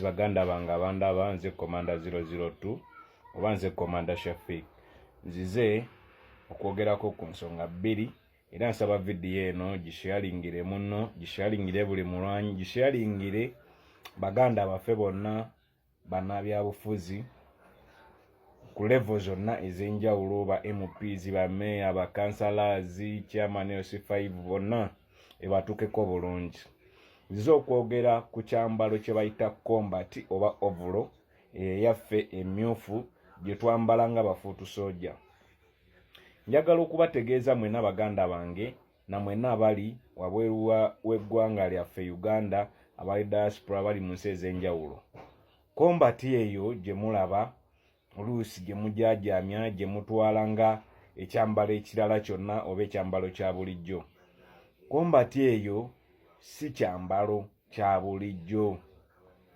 baganda bange abandaba nze Commander 002 oba nze Commander Shafiq nzize okwogerako ku nsonga bbiri era nsaba vidiyo eno gisharingire muno gisharingire buli mulwanyi gisharingire baganda baffe bonna bannabyabufuzi ku level zonna ez'enjawulo ba MPs ba mayor ba councillors chairman LC5 bonna ebatukeko bulungi nzize okwogera ku kyambalo kye bayita combat oba overall yaffe emyufu gye twambala nga bafuutu soja. Njagala okubategeeza mwena baganda bange na mwena abali wabweru w'eggwanga lyaffe Uganda abali diaspora bali mu nsi ez'enjawulo. Combat eyo gye mulaba oluusi gye mujaajamya gye mutwala nga ekyambalo ekirala kyonna oba ekyambalo kya bulijjo. Combat eyo si kyambalo kya bulijjo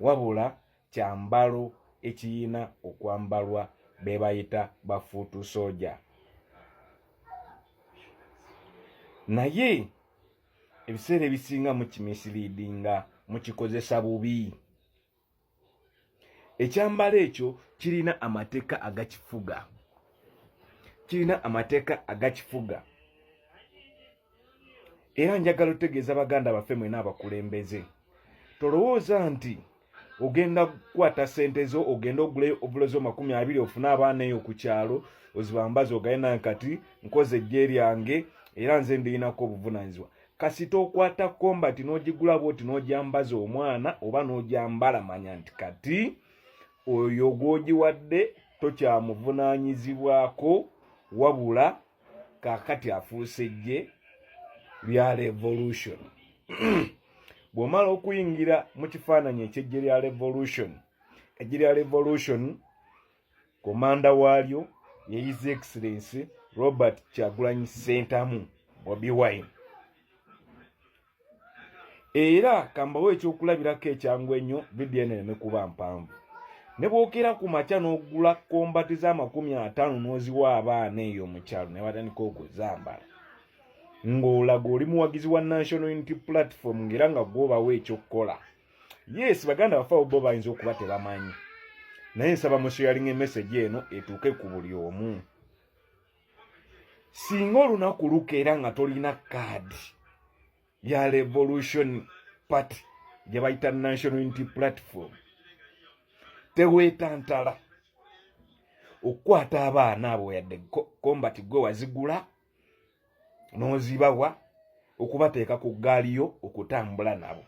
wabula kyambalo ekiyina okwambalwa be bayita bafuutu soja. Naye ebiseera ebisinga mukimisiriidinga mukikozesa bubi. Ekyambalo ekyo kirina amateeka agakifuga. Kirina amateeka agakifuga. Era njagala otegeeza baganda baffe mwena abakulembeze. Tolowooza nti ogenda kukwata sente zo ogenda ogulayo obulozo 20 ofuna abaana eyo ku kyalo ozibambaze ogayina kati nkoze ejje lyange era nze ndinako obuvunaanyizibwa. Kasita okwata combat n'ogigula bwoti n'ogyambaza omwana oba n'ogyambala manya nti kati oyo gw'ogiwadde tokyamuvunaanyizibwako wabula kaakati afuuse ejje lya revolution. Bw'omala okuyingira mu kifaananyi eky'ejje lya revolution, ejje lya revolution komanda waalyo ye His Excellency Robert Kyagulanyi Ssentamu Bobi Wine. Era kambawo ekyokulabirako ekyangu ennyo vidiyo eno ereme kuba mpanvu. Ne bwokera ku makya n'ogula kombati za 50 n'oziwa abaana eyo mu kyalo ne batandika okuzambala ng'olaga oli muwagizi wa National Unity Platform ng'era nga gw'obawa ekyokukola. Yes, baganda baffe bo bayinza okuba tebamanyi, naye nsaba musharing message eno etuuke ku buli omu. Singa olunaku lukeera nga tolina kaadi ya Revolution Party gye bayita National Unity Platform, teweetantala okukwata abaana abo yadde combat gwe wazigula n'ozibawa okubateeka ku ggaaliyo okutambula nabo.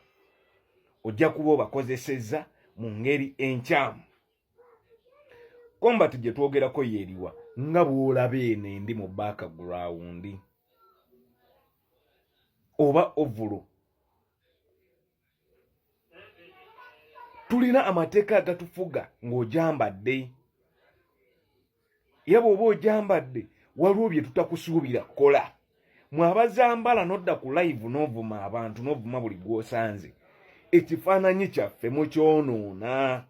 Ojja kuba obakozesezza mu ngeri enkyamu. Combat gye twogerako yeeriwa nga bw'olaba eno endi mu background oba ovulo. Tulina amateeka agatufuga ng'ogyambadde. Era bw'oba ogyambadde waliwo bye tutakusuubira kola. Mwabazambala nodda ku live n'ovuma abantu n'ovuma buli gw'osanze. Ekifaananyi kyaffe mukyonoona.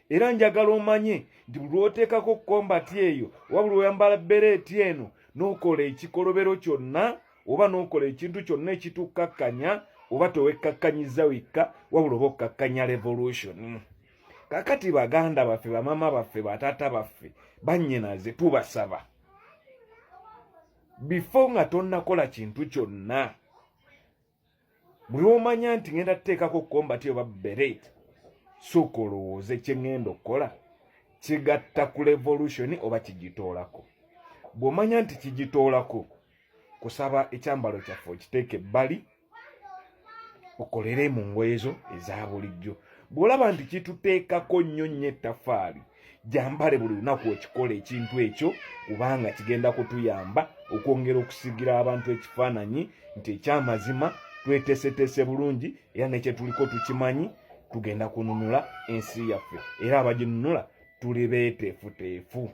Era njagala omanye nti buli lw'oteekako combat eyo wabula oyambala bereeti eno n'okola ekikolobero kyonna oba n'okola ekintu kyonna ekitukakkanya oba towekkakkanyizza wekka wabula oba okkakkanya revolution. Kakati baganda baffe bamama baffe bataata baffe bannyinaze tubasaba before nga tonnakola kintu kyonna buli omanya nti ngenda tuteekako combat oba bereeti sooka olowooze kye ngenda okukola kigatta ku revolution oba kigitoolako. Bw'omanya nti kigitoolako kusaba ekyambalo kyaffe okiteeke ebbali okolere mu ngoye zo eza bulijjo. Bw'olaba nti kituteekako nnyo nnyo ettafaali jambale buli lunaku okikola ekintu ekyo kubanga kigenda kutuyamba okwongera okusigira abantu ekifaananyi nti ekyamazima tweteeseteese bulungi era nekye tuliko tukimanyi tugenda kununula ensi yaffe era abaginunula tuli beeteefuteefu.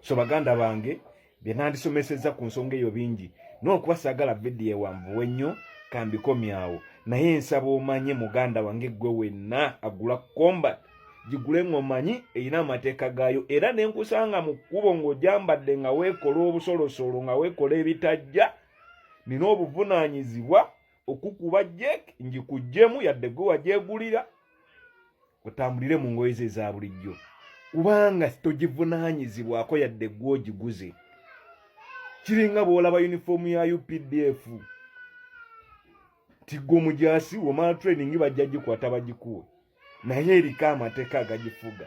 So baganda bange bye nandisomesezza ku nsonga eyo bingi n'okuba saagala vidiyo ewanvuwe ennyo kambikomyawo, naye nsaba omanye muganda wange gwe wenna agula combat gigule ng'omanyi erina amateeka gaayo era nenkusanga mu kkubo ng'ogyambadde nga weekola obusolosolo nga weekola ebitajja nina obuvunaanyizibwa okukuba jek njikujjemu yadde gwe wagyegulira otambulire mu ngoye ze za bulijjo kubanga togivunaanyizibwako yadde gwe ogiguze. Kiringa bw'olaba uniform ya UPDF tiggo mujaasi womala training bajja gikwata bagikuwe naye eriko amateeka agagifuga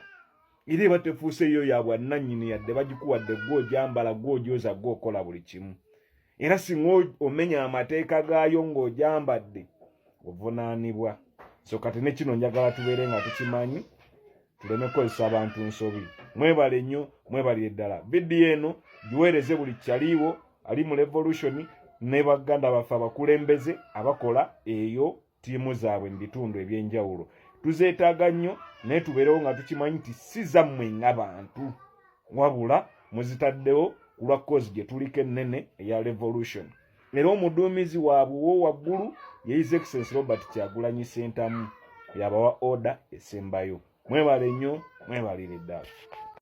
era eba tefuuse yo ya bwannannyini yadde bagikuwadde gwe ogyambala gwe ogyoza gwe okola buli kimu era singa omenya amateeka gaayo ng'ogyambadde ovunaanibwa. So kati ne kino njagala tubeere nga tukimanyi tuleme kukozesa abantu nsobi. Mwebale nnyo mwebalire ddala. Vidiyo eno giweereze buli kyaliiwo ali mu revolution ne baganda baffe abakulembeze abakola eyo ttiimu zaabwe mu bitundu eby'enjawulo. Tuzeetaaga nnyo naye tubeerewo nga tukimanyi nti si zammwe ng'abantu wabula muzitaddewo ku lwa kozi gye tuliko ennene eya revolution. Era omuduumizi waabwe wo waggulu ye His Excellency Robert Kyagulanyi Ssentamu yabawa order esembayo. Mwebale nnyo mwebalire ddala.